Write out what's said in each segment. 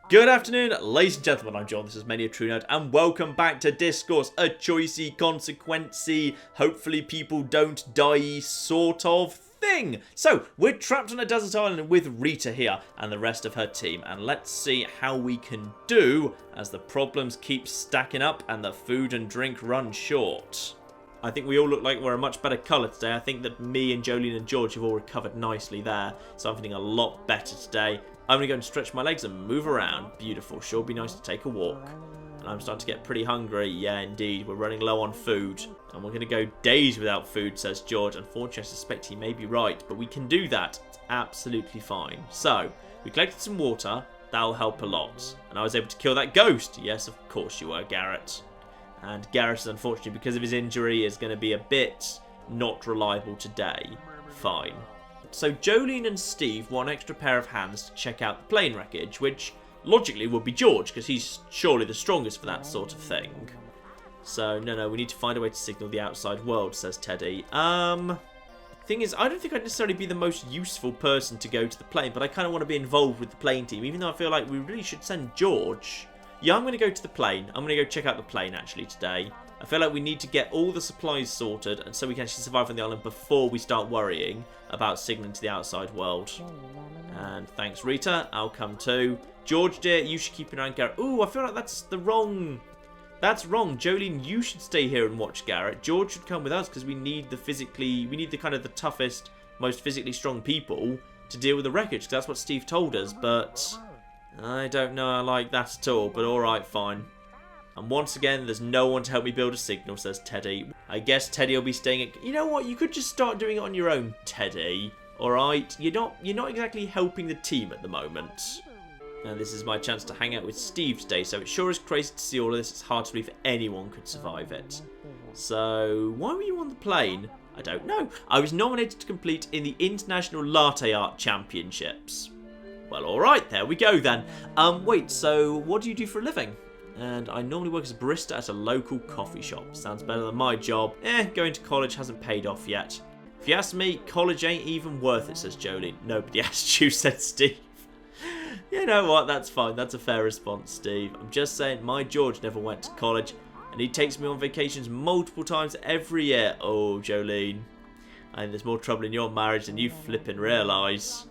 Good afternoon, ladies and gentlemen, I'm John, this is Many a True Nerd, and welcome back to Dyscourse, a choicey, consequency, hopefully people don't die sort of thing. So, we're trapped on a desert island with Rita here and the rest of her team, and let's see how we can do as the problems keep stacking up and the food and drink run short. I think we all look like we're a much better colour today. I think that me and Jolene and George have all recovered nicely there, so I'm feeling a lot better today. I'm going to go and stretch my legs and move around. Beautiful. Sure be nice to take a walk. And I'm starting to get pretty hungry. Yeah, indeed. We're running low on food. And we're going to go days without food, says George. Unfortunately, I suspect he may be right. But we can do that. It's absolutely fine. So, we collected some water. That'll help a lot. And I was able to kill that ghost. Yes, of course you were, Garrett. And Garrett, unfortunately, because of his injury, is going to be a bit not reliable today. Fine. So Jolene and Steve want an extra pair of hands to check out the plane wreckage, which logically would be George, because he's surely the strongest for that sort of thing. So, no, we need to find a way to signal the outside world, says Teddy. Thing is, I don't think I'd necessarily be the most useful person to go to the plane, but I kind of want to be involved with the plane team, even though I feel like we really should send George. Yeah, I'm going to go to the plane. I'm going to go check out the plane, actually, today. I feel like we need to get all the supplies sorted and so we can actually survive on the island before we start worrying about signaling to the outside world. And thanks, Rita. I'll come too. George, dear, you should keep an eye on Garrett. Ooh, I feel like that's the wrong... That's wrong. Jolene, you should stay here and watch Garrett. George should come with us because we need the kind of the toughest, most physically strong people to deal with the wreckage. Because that's what Steve told us, but I don't know I like that at all. But alright, fine. And once again, there's no one to help me build a signal, says Teddy. I guess Teddy will be staying at... You know what? You could just start doing it on your own, Teddy. Alright? You're not exactly helping the team at the moment. And this is my chance to hang out with Steve today, so it sure is crazy to see all of this. It's hard to believe anyone could survive it. So, why were you on the plane? I don't know. I was nominated to compete in the International Latte Art Championships. Well, alright, there we go then. Wait, so what do you do for a living? And I normally work as a barista at a local coffee shop. Sounds better than my job. Going to college hasn't paid off yet. If you ask me, college ain't even worth it, says Jolene. Nobody asked you, said Steve. You know what, that's fine. That's a fair response, Steve. I'm just saying, my George never went to college. And he takes me on vacations multiple times every year. Oh, Jolene. I think there's more trouble in your marriage than you flipping realise.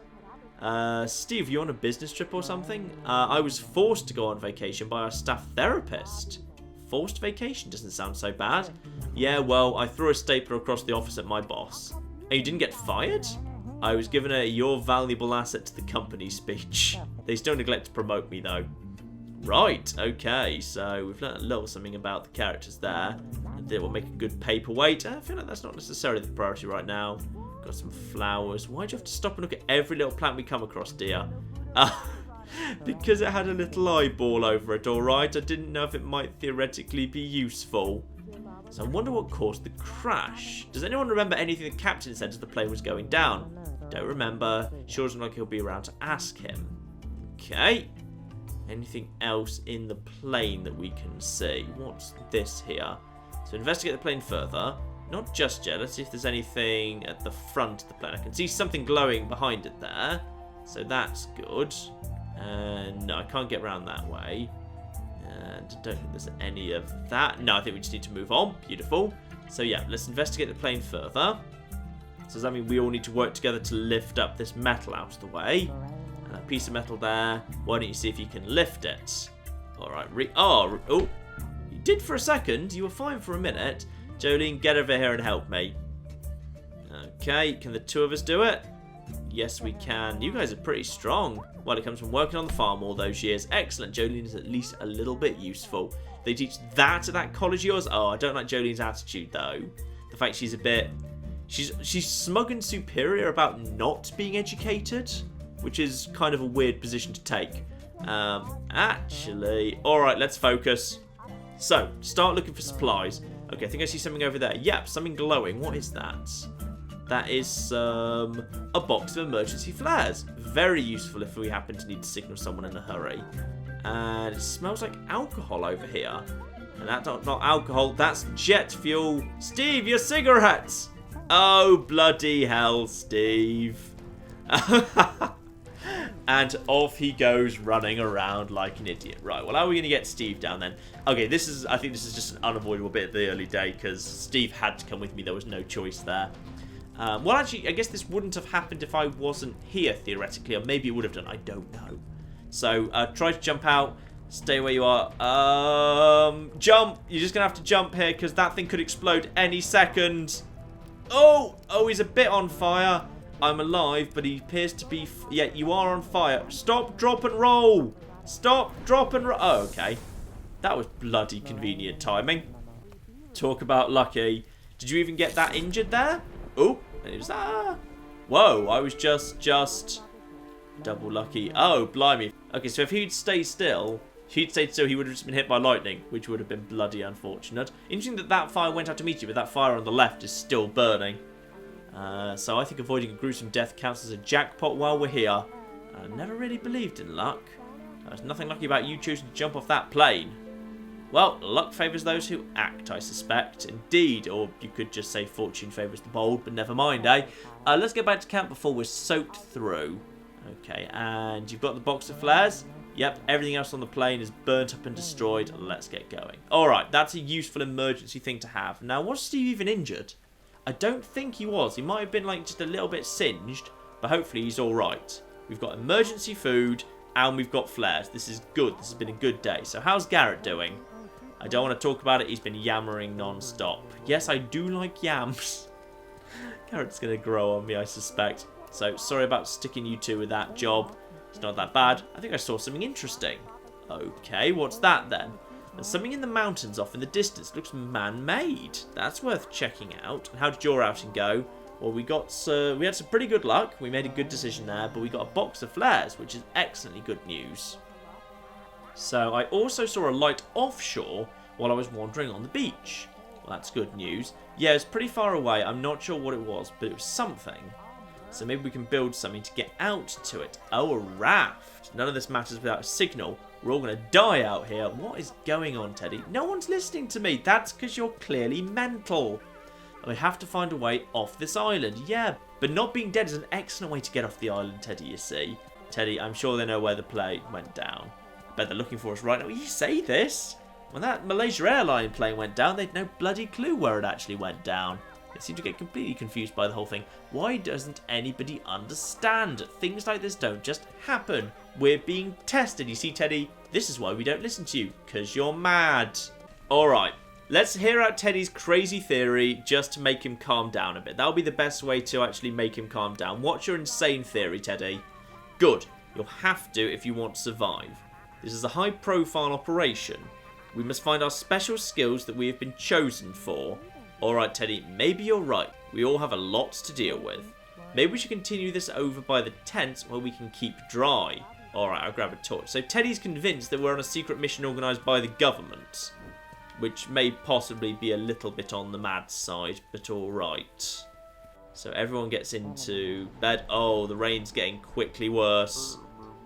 Steve, you on a business trip or something? I was forced to go on vacation by our staff therapist. Forced vacation doesn't sound so bad. Yeah, well, I threw a stapler across the office at my boss. And you didn't get fired? I was given a "you're valuable asset to the company" speech. They still neglect to promote me though. Right, okay, so we've learned a little something about the characters there. They will make a good paperweight. I feel like that's not necessarily the priority right now. Got some flowers. Why'd you have to stop and look at every little plant we come across, dear? Because it had a little eyeball over it, alright? I didn't know if it might theoretically be useful. So I wonder what caused the crash. Does anyone remember anything the captain said as the plane was going down? Don't remember. Sure doesn't look like he'll be around to ask him. Okay. Anything else in the plane that we can see? What's this here? So investigate the plane further. Not just yet. Let's see if there's anything at the front of the plane. I can see something glowing behind it there. So that's good. And no, I can't get around that way. And I don't think there's any of that. No, I think we just need to move on. Beautiful. So yeah, let's investigate the plane further. So does that mean we all need to work together to lift up this metal out of the way? A piece of metal there. Why don't you see if you can lift it? Alright, oh, you did for a second. You were fine for a minute. Jolene, get over here and help me. Okay, can the two of us do it? Yes, we can. You guys are pretty strong. Well, it comes from working on the farm all those years. Excellent. Jolene is at least a little bit useful. They teach that at that college of yours? Oh, I don't like Jolene's attitude, though. The fact she's a bit... She's smug and superior about not being educated, which is kind of a weird position to take. Actually... Alright, let's focus. So, start looking for supplies. Okay, I think I see something over there. Yep, something glowing. What is that? That is a box of emergency flares. Very useful if we happen to need to signal someone in a hurry. And it smells like alcohol over here. And that's not alcohol, that's jet fuel. Steve, your cigarettes! Oh, bloody hell, Steve. And off he goes running around like an idiot. Right, well, how are we going to get Steve down then? Okay, I think this is just an unavoidable bit of the early day because Steve had to come with me. There was no choice there. Well, actually, I guess this wouldn't have happened if I wasn't here, theoretically. Or maybe it would have done. I don't know. So, try to jump out. Stay where you are. Jump! You're just going to have to jump here because that thing could explode any second. Oh, he's a bit on fire. I'm alive, but he appears to be... Yeah, you are on fire. Stop, drop, and roll. Stop, drop, and roll. Oh, okay. That was bloody convenient timing. Talk about lucky. Did you even get that injured there? Oh, it was that. Whoa, I was just double lucky. Oh, blimey. Okay, so if he'd stayed still, he would have just been hit by lightning, which would have been bloody unfortunate. Interesting that fire went out to meet you, but that fire on the left is still burning. So I think avoiding a gruesome death counts as a jackpot while we're here. I never really believed in luck. There's nothing lucky about you choosing to jump off that plane. Well, luck favours those who act, I suspect. Indeed, or you could just say fortune favours the bold, but never mind, eh? Let's get back to camp before we're soaked through. Okay, and you've got the box of flares? Yep, everything else on the plane is burnt up and destroyed. Let's get going. Alright, that's a useful emergency thing to have. Now, was Steve even injured? I don't think he was. He might have been like just a little bit singed, but hopefully he's alright. We've got emergency food, and we've got flares. This is good. This has been a good day. So how's Garrett doing? I don't want to talk about it. He's been yammering non-stop. Yes, I do like yams. Garrett's going to grow on me, I suspect. So, sorry about sticking you two with that job. It's not that bad. I think I saw something interesting. Okay, what's that then? There's something in the mountains off in the distance. Looks man-made. That's worth checking out. And how did your outing go? Well, we had some pretty good luck. We made a good decision there, but we got a box of flares, which is excellently good news. So I also saw a light offshore while I was wandering on the beach. Well, that's good news. Yeah, it's pretty far away. I'm not sure what it was, but it was something. So maybe we can build something to get out to it. Oh, a raft. None of this matters without a signal. We're all going to die out here. What is going on, Teddy? No one's listening to me. That's because you're clearly mental. We have to find a way off this island. Yeah, but not being dead is an excellent way to get off the island, Teddy, you see. Teddy, I'm sure they know where the plane went down. I bet they're looking for us right now. You say this? When that Malaysia Airline plane went down, they'd no bloody clue where it actually went down. They seem to get completely confused by the whole thing. Why doesn't anybody understand? Things like this don't just happen. We're being tested. You see, Teddy, this is why we don't listen to you. Because you're mad. Alright, let's hear out Teddy's crazy theory just to make him calm down a bit. That'll be the best way to actually make him calm down. What's your insane theory, Teddy? Good. You'll have to if you want to survive. This is a high-profile operation. We must find our special skills that we have been chosen for. Alright, Teddy, maybe you're right. We all have a lot to deal with. Maybe we should continue this over by the tents where we can keep dry. Alright, I'll grab a torch. So Teddy's convinced that we're on a secret mission organised by the government, which may possibly be a little bit on the mad side, but alright. So everyone gets into bed. Oh, the rain's getting quickly worse,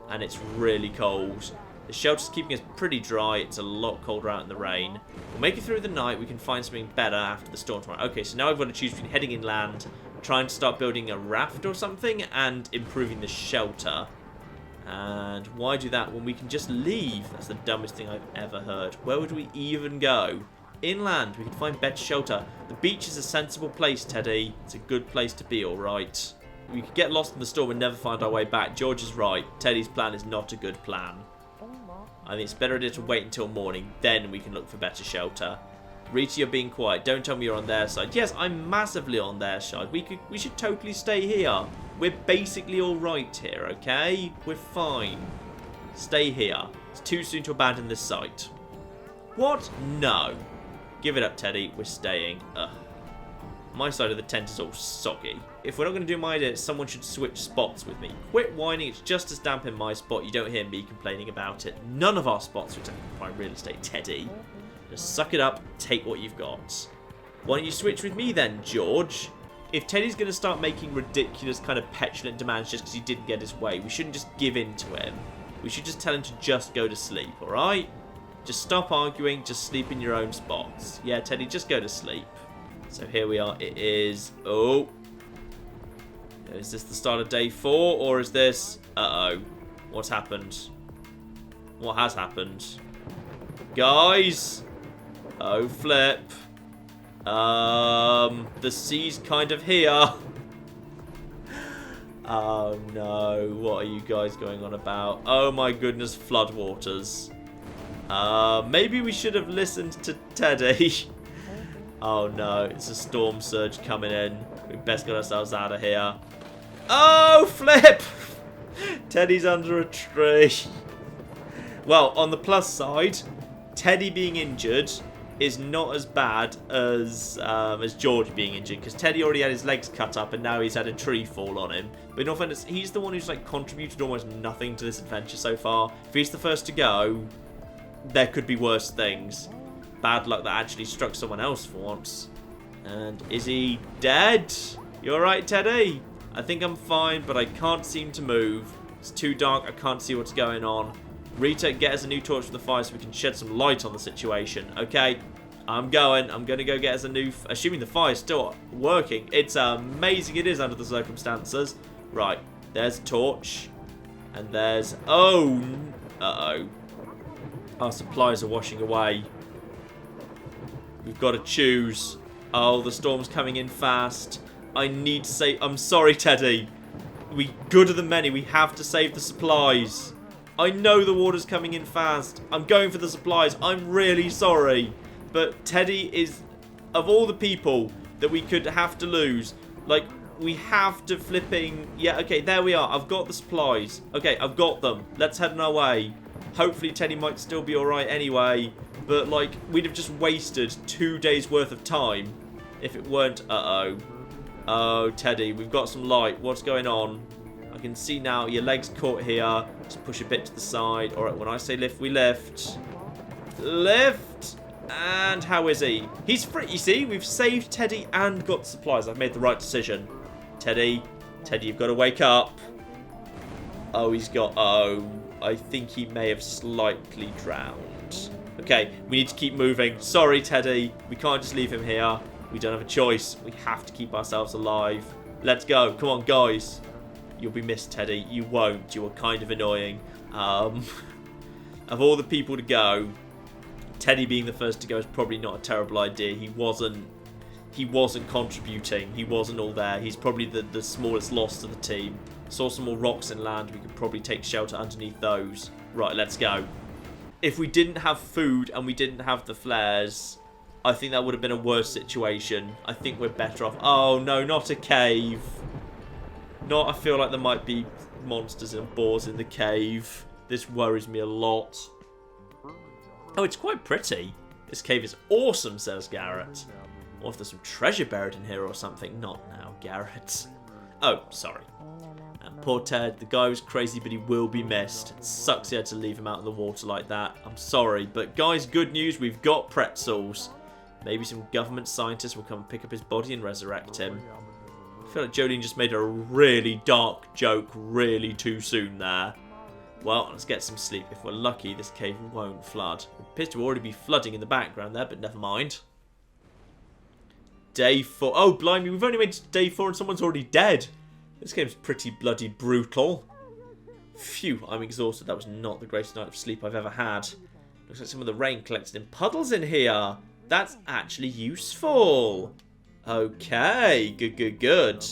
and it's really cold. The shelter's keeping us pretty dry. It's a lot colder out in the rain. We'll make it through the night. We can find something better after the storm tomorrow. Okay, so now I've got to choose between heading inland, trying to start building a raft or something, and improving the shelter. And why do that when we can just leave? That's the dumbest thing I've ever heard. Where would we even go? Inland. We could find better shelter. The beach is a sensible place, Teddy. It's a good place to be, alright. We could get lost in the storm and never find our way back. George is right. Teddy's plan is not a good plan. I think it's better idea to wait until morning, then we can look for better shelter. Rita, you're being quiet. Don't tell me you're on their side. Yes, I'm massively on their side. We should totally stay here. We're basically alright here, okay? We're fine. Stay here. It's too soon to abandon this site. What? No. Give it up, Teddy. We're staying. Ugh. My side of the tent is all soggy. If we're not going to do my idea, someone should switch spots with me. Quit whining, it's just as damp in my spot. You don't hear me complaining about it. None of our spots are prime real estate, Teddy. Just suck it up, take what you've got. Why don't you switch with me then, George? If Teddy's going to start making ridiculous kind of petulant demands just because he didn't get his way, we shouldn't just give in to him. We should just tell him to just go to sleep, alright? Just stop arguing, just sleep in your own spots. Yeah, Teddy, just go to sleep. So here we are. It is... Oh. Is this the start of day 4? Or is this... Uh-oh. What's happened? What has happened? Guys! Oh, flip. The sea's kind of here. Oh, no. What are you guys going on about? Oh, my goodness, floodwaters. Maybe we should have listened to Teddy. Oh, no. It's a storm surge coming in. We best get ourselves out of here. Oh, flip! Teddy's under a tree. Well, on the plus side, Teddy being injured is not as bad as George being injured, because Teddy already had his legs cut up and now he's had a tree fall on him. But in all fairness, he's the one who's like contributed almost nothing to this adventure so far. If he's the first to go, there could be worse things. Bad luck that actually struck someone else for once. And is he dead? You alright, Teddy? I think I'm fine, but I can't seem to move. It's too dark, I can't see what's going on. Rita, get us a new torch for the fire so we can shed some light on the situation. Okay, I'm going to go get us a new... Assuming the fire's still working. It's amazing it is under the circumstances. Right, there's a torch. And there's... Oh! Uh-oh. Our supplies are washing away. We've got to choose. Oh, the storm's coming in fast. I need to save... I'm sorry, Teddy. We good are the many. We have to save the supplies. I know the water's coming in fast. I'm going for the supplies. I'm really sorry. But Teddy is... Of all the people that we could have to lose, like, we have to flipping... Yeah, okay, there we are. I've got the supplies. Okay, I've got them. Let's head on our way. Hopefully Teddy might still be alright anyway. But, like, we'd have just wasted 2 days worth of time if it weren't... Uh-oh. Oh, Teddy, we've got some light. What's going on? I can see now your leg's caught here. Just push a bit to the side. Alright, when I say lift, we lift. Lift! And how is he? He's free. You see, we've saved Teddy and got supplies. I've made the right decision. Teddy, you've got to wake up. Oh, he's got... Oh, I think he may have slightly drowned. Okay, we need to keep moving. Sorry, Teddy. We can't just leave him here. We don't have a choice. We have to keep ourselves alive. Let's go. Come on, guys. You'll be missed, Teddy. You won't. You are kind of annoying. Of all the people to go, Teddy being the first to go is probably not a terrible idea. He wasn't contributing. He wasn't all there. He's probably the smallest loss to the team. Saw some more rocks and land. We could probably take shelter underneath those. Right, let's go. If we didn't have food and we didn't have the flares, I think that would have been a worse situation. I think we're better off. Oh, no, not a cave. I feel like there might be monsters and boars in the cave. This worries me a lot. Oh, it's quite pretty. This cave is awesome, says Garrett. Or if there's some treasure buried in here or something. Not now, Garrett. Oh, sorry. And poor Ted, the guy was crazy, but he will be missed. It sucks he had to leave him out in the water like that. I'm sorry. But guys, good news, we've got pretzels. Maybe some government scientists will come and pick up his body and resurrect him. I feel like Jolene just made a really dark joke really too soon there. Well, let's get some sleep. If we're lucky, this cave won't flood. It appears to already be flooding in the background there, but never mind. Day 4. Oh, blimey, we've only made it to day 4 and someone's already dead. This game's pretty bloody brutal. Phew, I'm exhausted. That was not the greatest night of sleep I've ever had. Looks like some of the rain collected in puddles in here. That's actually useful. Okay, good.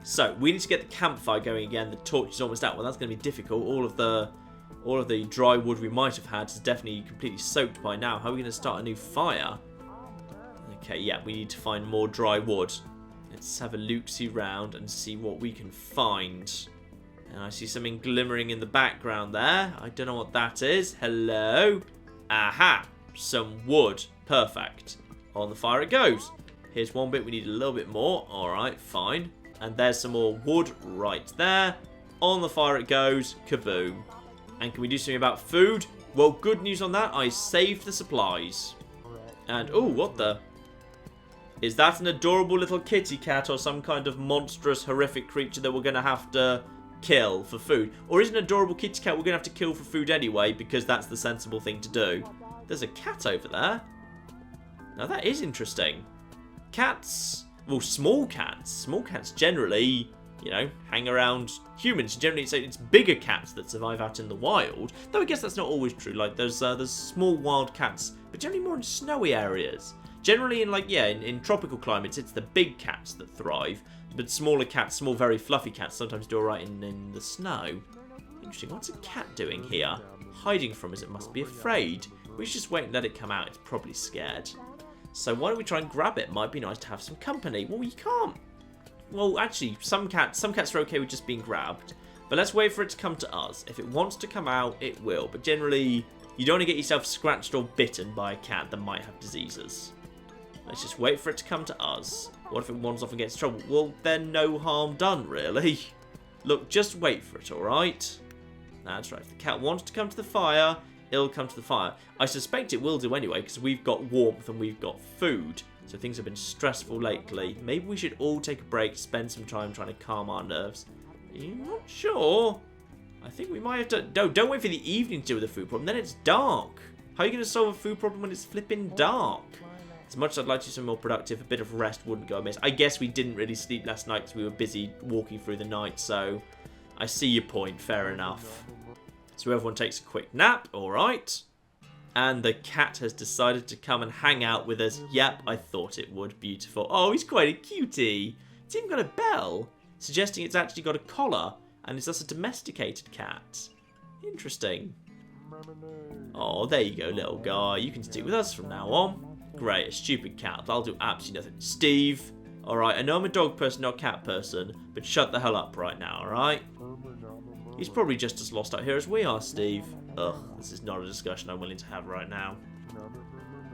So, we need to get the campfire going again. The torch is almost out. Well, that's going to be difficult. All of the dry wood we might have had is definitely completely soaked by now. How are we going to start a new fire? Okay, yeah, we need to find more dry wood. Let's have a look-see round and see what we can find. And I see something glimmering in the background there. I don't know what that is. Hello? Aha! Some wood. Perfect. On the fire it goes. Here's one bit. We need a little bit more. Alright, fine. And there's some more wood right there. On the fire it goes. Kaboom. And can we do something about food? Well, good news on that. I saved the supplies. And, oh, what the... Is that an adorable little kitty cat or some kind of monstrous, horrific creature that we're going to have to kill for food? Or is an adorable kitty cat we're going to have to kill for food anyway because that's the sensible thing to do? There's a cat over there. Now that is interesting. Cats, well, small cats generally you know, hang around humans. Generally, it's bigger cats that survive out in the wild. Though I guess that's not always true. Like, there's small wild cats, but generally more in snowy areas. Generally, in tropical climates, it's the big cats that thrive. But smaller cats, small, very fluffy cats, sometimes do alright in the snow. Interesting. What's a cat doing here? Hiding from us, it must be afraid. We should just wait and let it come out. It's probably scared. So why don't we try and grab it? Might be nice to have some company. Well, you can't. Well, actually, some cats are okay with just being grabbed. But let's wait for it to come to us. If it wants to come out, it will. But generally, you don't want to get yourself scratched or bitten by a cat that might have diseases. Let's just wait for it to come to us. What if it wanders off and gets in trouble? Well, then no harm done, really. Look, just wait for it, alright? That's right. If the cat wants to come to the fire, it'll come to the fire. I suspect it will do anyway, because we've got warmth and we've got food. So things have been stressful lately. Maybe we should all take a break, spend some time trying to calm our nerves. I'm not sure. I think we might have to... No, don't wait for the evening to deal with the food problem. Then it's dark. How are you going to solve a food problem when it's flipping dark? As much as I'd like to be some more productive, a bit of rest wouldn't go amiss. I guess we didn't really sleep last night because we were busy walking through the night, so I see your point. Fair enough. So everyone takes a quick nap, alright. And the cat has decided to come and hang out with us. Yep, I thought it would. Beautiful. Oh, he's quite a cutie. It's even got a bell, suggesting it's actually got a collar, and it's thus a domesticated cat. Interesting. Oh, there you go, little guy. You can stick with us from now on. Great, a stupid cat. That'll do absolutely nothing. Steve, alright, I know I'm a dog person, not a cat person, but shut the hell up right now, alright? He's probably just as lost out here as we are, Steve. Ugh, this is not a discussion I'm willing to have right now.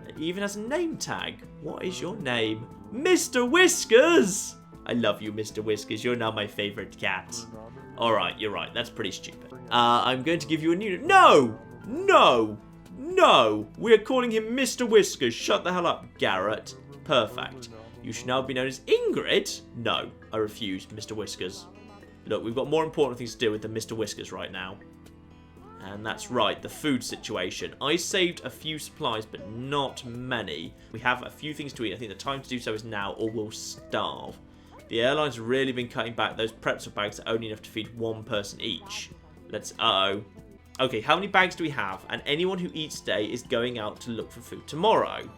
It even has a name tag. What is your name? Mr. Whiskers! I love you, Mr. Whiskers. You're now my favourite cat. Alright, you're right. That's pretty stupid. I'm going to give you a new... No! No! No! We're calling him Mr. Whiskers. Shut the hell up, Garrett. Perfect. You should now be known as Ingrid? No, I refuse, Mr. Whiskers. Look, we've got more important things to deal with than Mr. Whiskers right now. And that's right, the food situation. I saved a few supplies, but not many. We have a few things to eat. I think the time to do so is now, or we'll starve. The airline's really been cutting back. Those pretzel bags are only enough to feed one person each. Let's... Uh-oh. Okay, how many bags do we have? And anyone who eats today is going out to look for food tomorrow.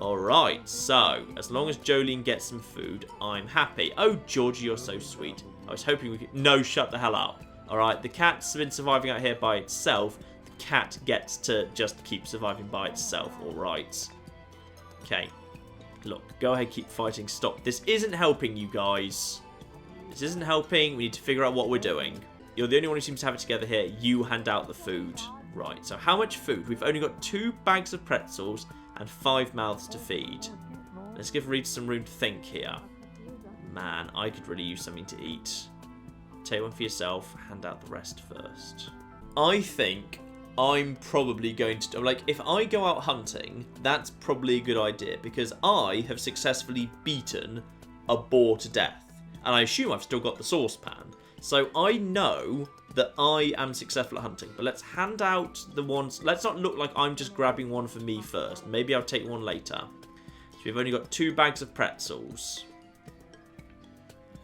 Alright, so, as long as Jolene gets some food, I'm happy. Oh, Georgie, you're so sweet. I was hoping we could... No, shut the hell up. Alright, the cat's been surviving out here by itself. The cat gets to just keep surviving by itself, alright. Okay. Look, go ahead, keep fighting. Stop. This isn't helping, you guys. This isn't helping. We need to figure out what we're doing. You're the only one who seems to have it together here. You hand out the food. Right, so how much food? We've only got 2 bags of pretzels and 5 mouths to feed. Let's give Reed some room to think here. Man, I could really use something to eat. Take one for yourself. Hand out the rest first. I think I'm probably going to... Like, if I go out hunting, that's probably a good idea. Because I have successfully beaten a boar to death. And I assume I've still got the saucepan. So I know that I am successful at hunting. But let's hand out the ones... Let's not look like I'm just grabbing one for me first. Maybe I'll take one later. So we've only got 2 bags of pretzels.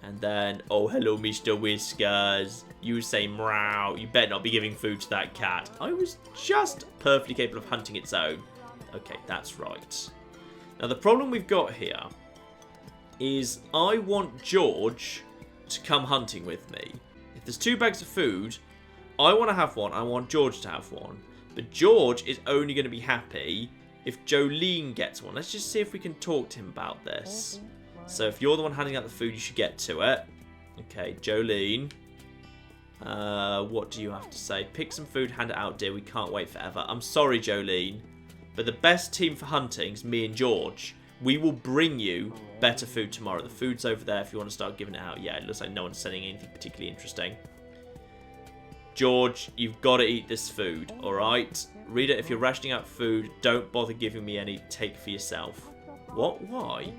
And then... Oh, hello, Mr. Whiskers. You say meow. You better not be giving food to that cat. I was just perfectly capable of hunting its own. Okay, that's right. Now, the problem we've got here is I want George to come hunting with me. If there's 2 bags of food, I want to have one. I want George to have one. But George is only going to be happy if Jolene gets one. Let's just see if we can talk to him about this. So if you're the one handing out the food, you should get to it. Okay, Jolene. What do you have to say? Pick some food, hand it out, dear. We can't wait forever. I'm sorry, Jolene. But the best team for hunting is me and George. We will bring you better food tomorrow. The food's over there if you want to start giving it out. Yeah, it looks like no one's sending anything particularly interesting. George, you've got to eat this food, alright? Rita, if you're rationing out food, don't bother giving me any. Take for yourself. What? Why?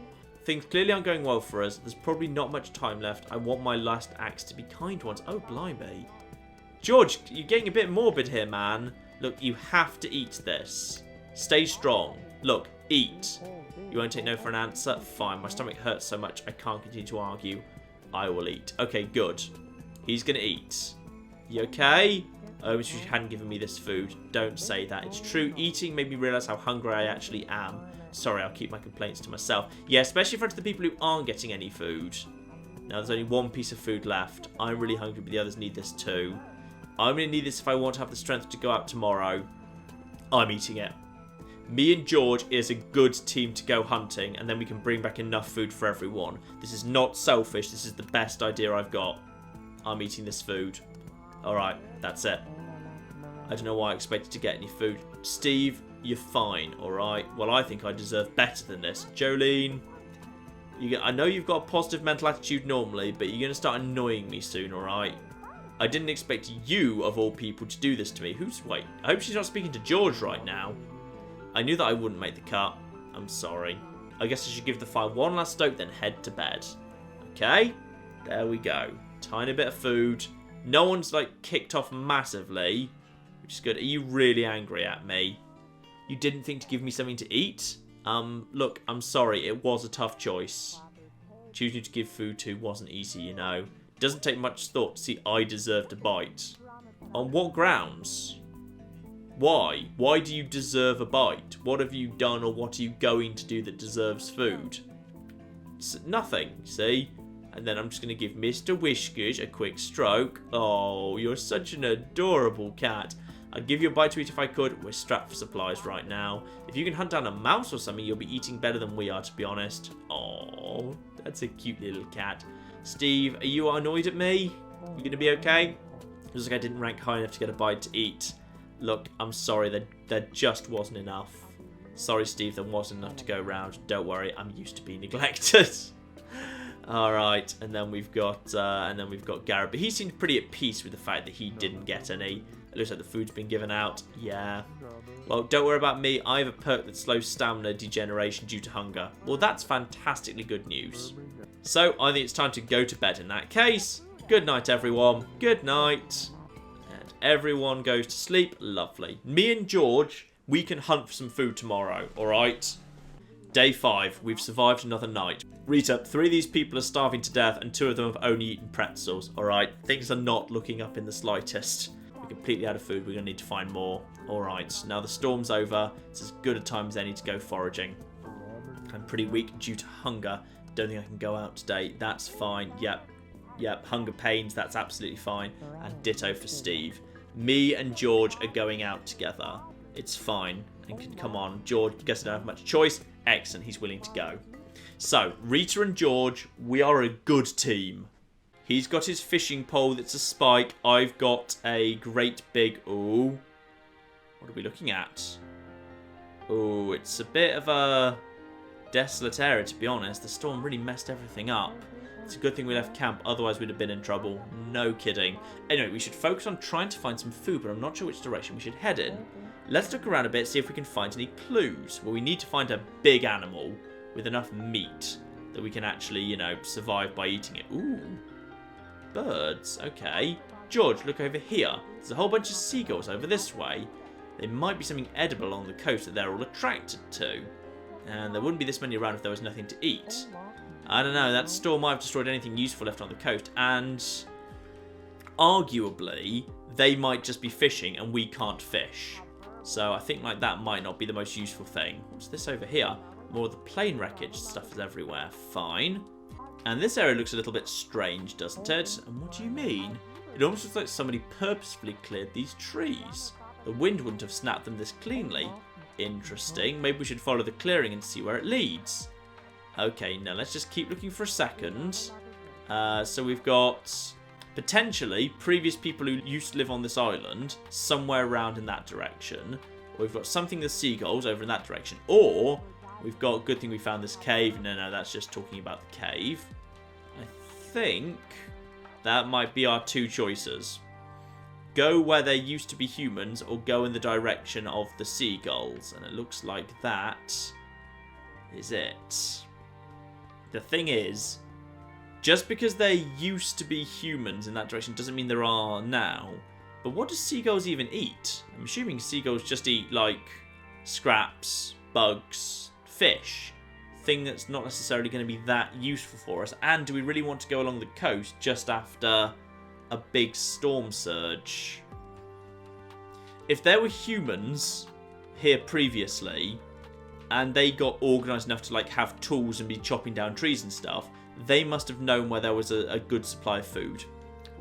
Things clearly aren't going well for us. There's probably not much time left. I want my last acts to be kind ones. Oh, blimey. George, you're getting a bit morbid here, man. Look, you have to eat this. Stay strong. Look, eat. You won't take no for an answer? Fine, my stomach hurts so much I can't continue to argue. I will eat. Okay, good. He's going to eat. You okay? I wish you hadn't given me this food. Don't say that. It's true. Eating made me realise how hungry I actually am. Sorry, I'll keep my complaints to myself. Yeah, especially in front of the people who aren't getting any food. Now, there's only one piece of food left. I'm really hungry, but the others need this too. I'm going to need this if I want to have the strength to go out tomorrow. I'm eating it. Me and George is a good team to go hunting, and then we can bring back enough food for everyone. This is not selfish. This is the best idea I've got. I'm eating this food. Alright, that's it. I don't know why I expected to get any food. Steve, you're fine, alright? Well, I think I deserve better than this. Jolene, I know you've got a positive mental attitude normally, but you're going to start annoying me soon, alright? I didn't expect you, of all people, to do this to me. Wait, I hope she's not speaking to George right now. I knew that I wouldn't make the cut. I'm sorry. I guess I should give the fire one last stoke, then head to bed. Okay? There we go. Tiny bit of food. No one's, like, kicked off massively, which is good. Are you really angry at me? You didn't think to give me something to eat? Look, I'm sorry. It was a tough choice. Choosing to give food to wasn't easy, you know. It doesn't take much thought to see I deserved a bite. On what grounds? Why? Why do you deserve a bite? What have you done or what are you going to do that deserves food? Nothing, see? And then I'm just going to give Mr. Whiskers a quick stroke. Oh, you're such an adorable cat. I'd give you a bite to eat if I could. We're strapped for supplies right now. If you can hunt down a mouse or something, you'll be eating better than we are, to be honest. Oh, that's a cute little cat. Steve, are you annoyed at me? You going to be okay? Looks like I didn't rank high enough to get a bite to eat. Look, I'm sorry, there just wasn't enough. Sorry, Steve, there wasn't enough to go around. Don't worry, I'm used to being neglected. All right, and then we've got Garrett, but he seemed pretty at peace with the fact that he didn't get any. It looks like the food's been given out. Yeah. Well, don't worry about me. I have a perk that slows stamina degeneration due to hunger. Well, that's fantastically good news. So I think it's time to go to bed in that case. Good night, everyone. Good night. And everyone goes to sleep. Lovely. Me and George, we can hunt for some food tomorrow, all right? Day 5. We've survived another night. Rita, 3 of these people are starving to death and 2 of them have only eaten pretzels, all right? Things are not looking up in the slightest. We're completely out of food. We're going to need to find more. All right. Now the storm's over. It's as good a time as any to go foraging. I'm pretty weak due to hunger. Don't think I can go out today. That's fine. Yep. Hunger pains. That's absolutely fine. And ditto for Steve. Me and George are going out together. It's fine. And come on, George. Guess I don't have much choice. Excellent. He's willing to go. So, Rita and George, we are a good team. He's got his fishing pole that's a spike. I've got a great big... Ooh. What are we looking at? Ooh, it's a bit of a desolate area, to be honest. The storm really messed everything up. It's a good thing we left camp, otherwise we'd have been in trouble. No kidding. Anyway, we should focus on trying to find some food, but I'm not sure which direction we should head in. Let's look around a bit, see if we can find any clues. Well, we need to find a big animal with enough meat that we can actually, you know, survive by eating it. Ooh. Birds. Okay. George, look over here. There's a whole bunch of seagulls over this way. There might be something edible along the coast that they're all attracted to. And there wouldn't be this many around if there was nothing to eat. I don't know, that storm might have destroyed anything useful left on the coast, and arguably, they might just be fishing and we can't fish. So I think like that might not be the most useful thing. What's this over here? More of the plane wreckage. Stuff is everywhere. Fine. And this area looks a little bit strange, doesn't it? And what do you mean? It almost looks like somebody purposefully cleared these trees. The wind wouldn't have snapped them this cleanly. Interesting. Maybe we should follow the clearing and see where it leads. Okay, now let's just keep looking for a second. So we've got potentially previous people who used to live on this island somewhere around in that direction. Or we've got something the seagulls over in that direction. Or we've got, good thing we found this cave. No, that's just talking about the cave. I think that might be our 2 choices. Go where there used to be humans or go in the direction of the seagulls. And it looks like that is it. The thing is, just because there used to be humans in that direction doesn't mean there are now. But what do seagulls even eat? I'm assuming seagulls just eat, like, scraps, bugs, fish, thing that's not necessarily going to be that useful for us? And do we really want to go along the coast just after a big storm surge? If there were humans here previously and they got organised enough to like have tools and be chopping down trees and stuff, they must have known where there was a good supply of food.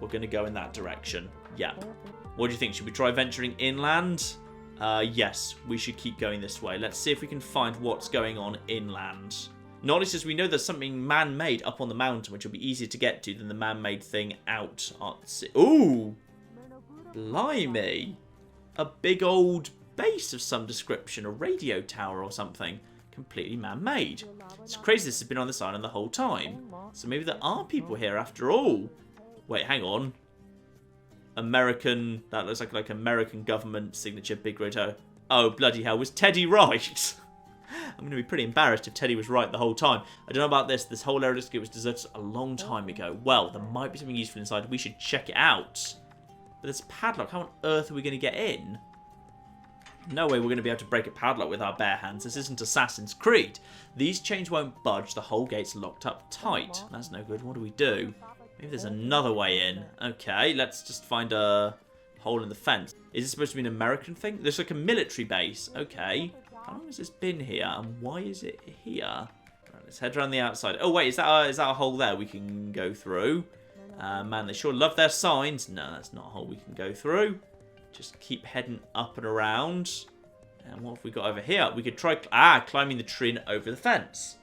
We're going to go in that direction. Yeah. What do you think? Should we try venturing inland? Yes, we should keep going this way. Let's see if we can find what's going on inland. Not only as we know there's something man-made up on the mountain, which will be easier to get to than the man-made thing out. Ooh! Blimey! A big old base of some description, a radio tower or something. Completely man-made. It's crazy this has been on this island the whole time. So maybe there are people here after all. Wait, hang on. American, that looks like American government signature big roto. Oh, bloody hell, was Teddy right? I'm going to be pretty embarrassed if Teddy was right the whole time. I don't know about this. This whole area looks like it was deserted a long time ago. Well, there might be something useful inside. We should check it out. But this padlock, how on earth are we going to get in? No way we're going to be able to break a padlock with our bare hands. This isn't Assassin's Creed. These chains won't budge. The whole gate's locked up tight. That's no good. What do we do? Maybe there's another way in. Okay, let's just find a hole in the fence. Is this supposed to be an American thing? Looks like a military base. Okay. How long has this been here? And why is it here? Right, let's head around the outside. Oh, wait. Is that a hole there we can go through? Man, they sure love their signs. No, that's not a hole we can go through. Just keep heading up and around. And what have we got over here? We could try climbing the tree and over the fence.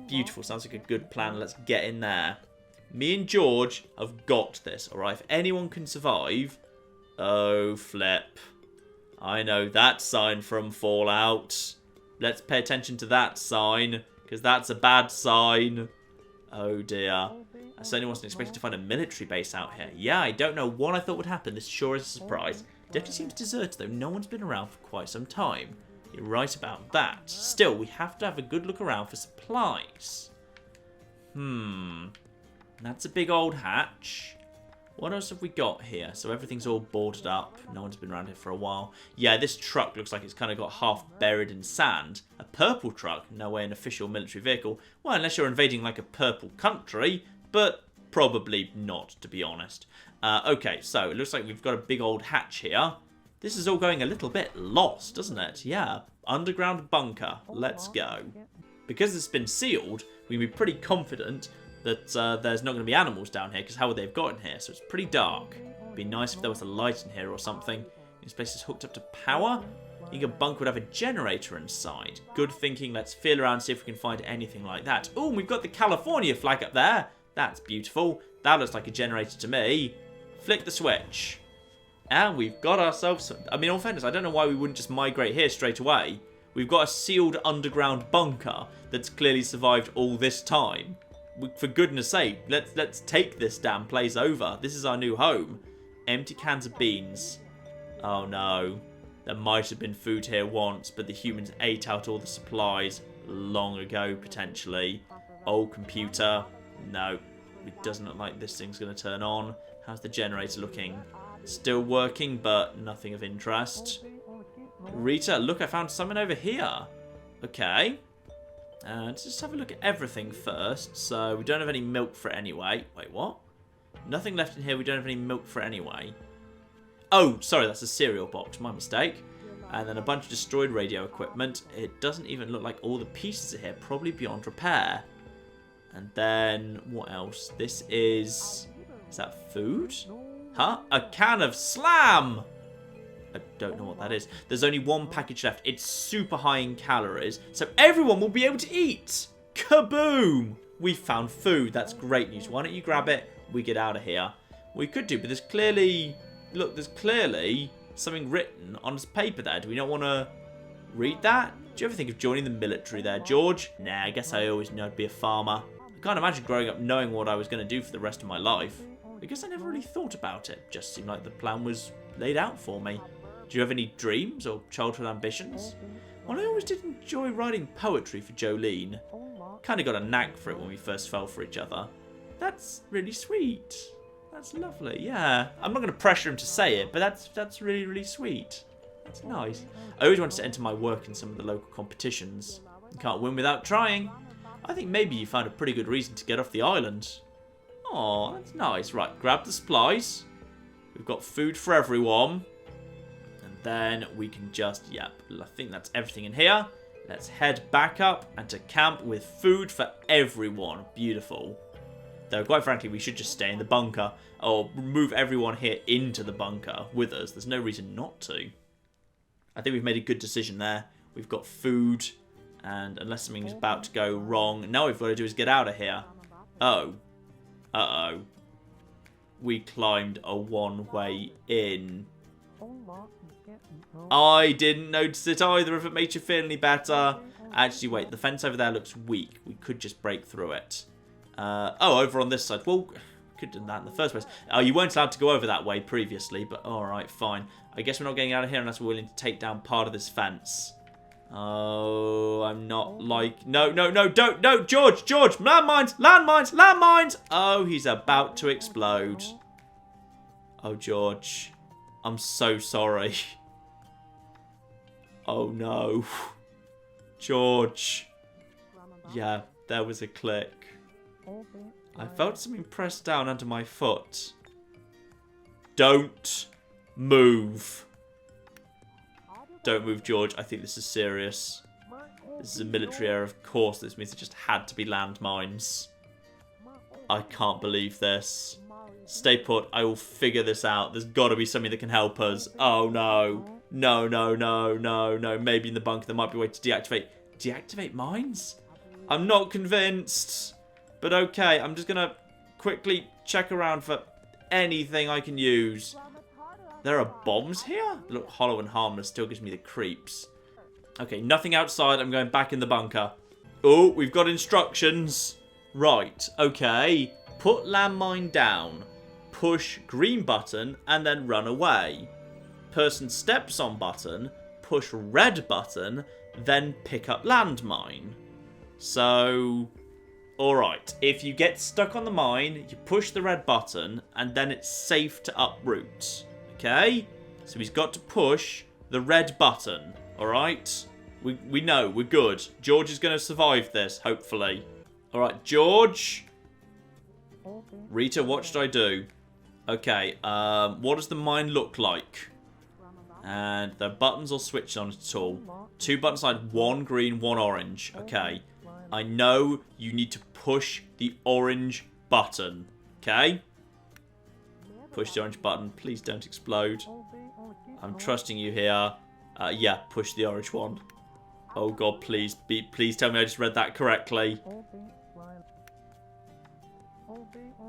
Beautiful. Sounds like a good plan. Let's get in there. Me and George have got this, alright? If anyone can survive... Oh, flip. I know that sign from Fallout. Let's pay attention to that sign, because that's a bad sign. Oh, dear. I certainly wasn't expecting to find a military base out here. Yeah, I don't know what I thought would happen. This sure is a surprise. Definitely seems deserted, though. No one's been around for quite some time. You're right about that. Still, we have to have a good look around for supplies. That's a big old hatch. What else have we got here? So everything's all boarded up. No one's been around here for a while. Yeah, this truck looks like it's kind of got half buried in sand. A purple truck? No way an official military vehicle. Well, unless you're invading like a purple country. But probably not, to be honest. Okay, so it looks like we've got a big old hatch here. This is all going a little bit lost, doesn't it? Yeah, underground bunker. Let's go. Because it's been sealed, we can be pretty confident that there's not going to be animals down here, because how would they have got in here? So it's pretty dark. It'd be nice if there was a light in here or something. This place is hooked up to power. You think a bunker would have a generator inside. Good thinking. Let's feel around, see if we can find anything like that. Oh, we've got the California flag up there. That's beautiful. That looks like a generator to me. Flick the switch. And we've got ourselves... I mean, in all fairness, I don't know why we wouldn't just migrate here straight away. We've got a sealed underground bunker that's clearly survived all this time. For goodness sake, let's take this damn place over. This is our new home. Empty cans of beans. Oh no. There might have been food here once, but the humans ate out all the supplies long ago, potentially. Old computer. No. It doesn't look like this thing's going to turn on. How's the generator looking? Still working, but nothing of interest. Rita, look, I found something over here. Okay. Let's just have a look at everything first. So, we don't have any milk for it anyway. Wait, what? Nothing left in here. We don't have any milk for it anyway. Oh, sorry, that's a cereal box. My mistake. And then a bunch of destroyed radio equipment. It doesn't even look like all the pieces are here. Probably beyond repair. And then, what else? This is... Is that food? Huh? A can of Slam! I don't know what that is. There's only one package left. It's super high in calories, so everyone will be able to eat. Kaboom! We found food. That's great news. Why don't you grab it? We get out of here. We could do, but there's clearly... Look, there's clearly something written on this paper there. Do we not want to read that? Do you ever think of joining the military there, George? Nah, I guess I always knew I'd be a farmer. I can't imagine growing up knowing what I was going to do for the rest of my life. I guess I never really thought about it. Just seemed like the plan was laid out for me. Do you have any dreams or childhood ambitions? Well, I always did enjoy writing poetry for Jolene. Kind of got a knack for it when we first fell for each other. That's really sweet. That's lovely, yeah. I'm not going to pressure him to say it, but that's really, really sweet. That's nice. I always wanted to enter my work in some of the local competitions. You can't win without trying. I think maybe you found a pretty good reason to get off the island. Oh, that's nice. Right, grab the supplies. We've got food for everyone. And then we can just, yep, I think that's everything in here. Let's head back up and to camp with food for everyone. Beautiful. Though, quite frankly, we should just stay in the bunker. Or move everyone here into the bunker with us. There's no reason not to. I think we've made a good decision there. We've got food. And unless something's about to go wrong, now what we've got to do is get out of here. Oh. Uh-oh. We climbed a one-way in. I didn't notice it either, if it makes you feel any better. Actually, wait, the fence over there looks weak. We could just break through it. Oh, over on this side. Well, we could have done that in the first place. Oh, you weren't allowed to go over that way previously, but alright, fine. I guess we're not getting out of here unless we're willing to take down part of this fence. Oh, I'm not like... No, don't, no, George, landmines, landmines, landmines! Oh, he's about to explode. Oh, George, I'm so sorry. Oh, no. George. Yeah, there was a click. I felt something pressed down under my foot. Don't move. Don't move, George. I think this is serious. This is a military area, of course. This means it just had to be landmines. I can't believe this. Stay put. I will figure this out. There's got to be something that can help us. Oh, no. No. Maybe in the bunker there might be a way to deactivate. Deactivate mines? I'm not convinced. But okay, I'm just going to quickly check around for anything I can use. There are bombs here? They look hollow and harmless. Still gives me the creeps. Okay, nothing outside. I'm going back in the bunker. Oh, we've got instructions. Right, okay. Put landmine down. Push green button and then run away. Person steps on button. Push red button. Then pick up landmine. So... Alright, if you get stuck on the mine, you push the red button and then it's safe to uproot. Okay, so he's got to push the red button, alright? We know, we're good. George is going to survive this, hopefully. Alright, George. Rita, what should I do? Okay, what does the mine look like? And the buttons or switch on at all. 2 buttons side, 1 green, 1 orange. Okay, I know you need to push the orange button, okay? Push the orange button. Please don't explode. I'm trusting you here. Yeah, push the orange one. Oh god, please. Please tell me I just read that correctly.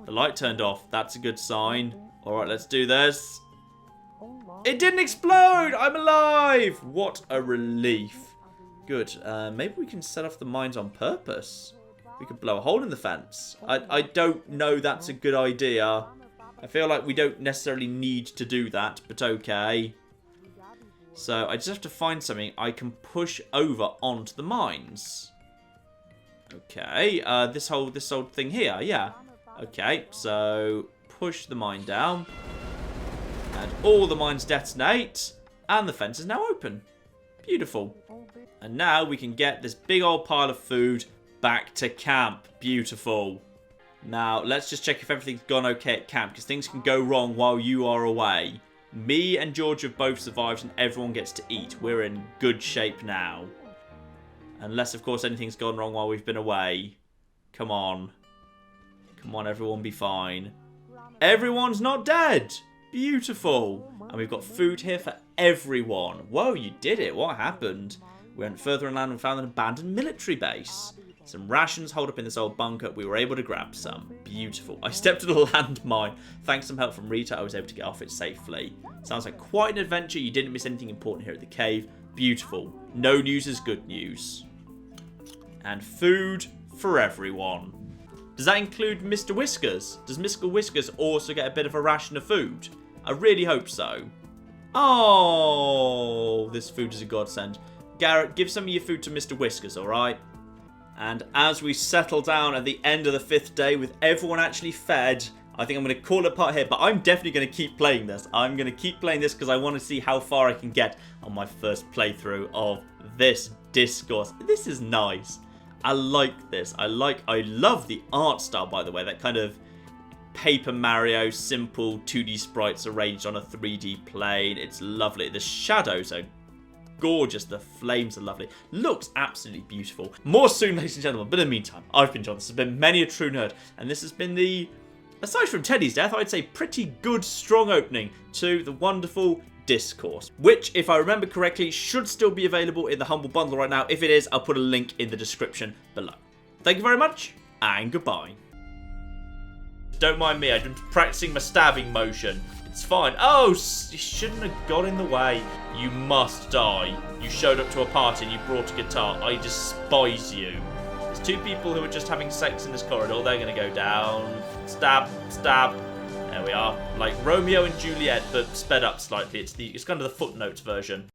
The light turned off. That's a good sign. Alright, let's do this. It didn't explode! I'm alive! What a relief. Good. Maybe we can set off the mines on purpose. We could blow a hole in the fence. I don't know that's a good idea. I feel like we don't necessarily need to do that, but okay. So I just have to find something I can push over onto the mines. Okay, this whole thing here, yeah. Okay, so push the mine down. And all the mines detonate. And the fence is now open. Beautiful. And now we can get this big old pile of food back to camp. Beautiful. Now, let's just check if everything's gone okay at camp, because things can go wrong while you are away. Me and George have both survived and everyone gets to eat. We're in good shape now. Unless, of course, anything's gone wrong while we've been away. Come on. Come on, everyone, be fine. Everyone's not dead! Beautiful! And we've got food here for everyone. Whoa, you did it. What happened? We went further inland and found an abandoned military base. Some rations holed up in this old bunker. We were able to grab some. Beautiful. I stepped on a landmine. Thanks to some help from Rita, I was able to get off it safely. Sounds like quite an adventure. You didn't miss anything important here at the cave. Beautiful. No news is good news. And food for everyone. Does that include Mr. Whiskers? Does Mr. Whiskers also get a bit of a ration of food? I really hope so. Oh, this food is a godsend. Garrett, give some of your food to Mr. Whiskers, alright? And as we settle down at the end of the 5th day with everyone actually fed, I think I'm going to call it part here, but I'm definitely going to keep playing this. I'm going to keep playing this because I want to see how far I can get on my first playthrough of this Dyscourse. This is nice. I like this. I love the art style, by the way. That kind of Paper Mario, simple 2D sprites arranged on a 3D plane. It's lovely. The shadows are gorgeous. The flames are lovely. Looks absolutely beautiful. More soon, ladies and gentlemen. But in the meantime, I've been John. This has been Many a True Nerd. And this has been the, aside from Teddy's death, I'd say pretty good, strong opening to the wonderful Dyscourse, which, if I remember correctly, should still be available in the Humble Bundle right now. If it is, I'll put a link in the description below. Thank you very much, and goodbye. Don't mind me, I've been practicing my stabbing motion. It's fine. Oh, you shouldn't have got in the way. You must die. You showed up to a party and you brought a guitar. I despise you. There's two people who are just having sex in this corridor. They're going to go down. Stab, stab. There we are. Like Romeo and Juliet, but sped up slightly. It's kind of the footnotes version.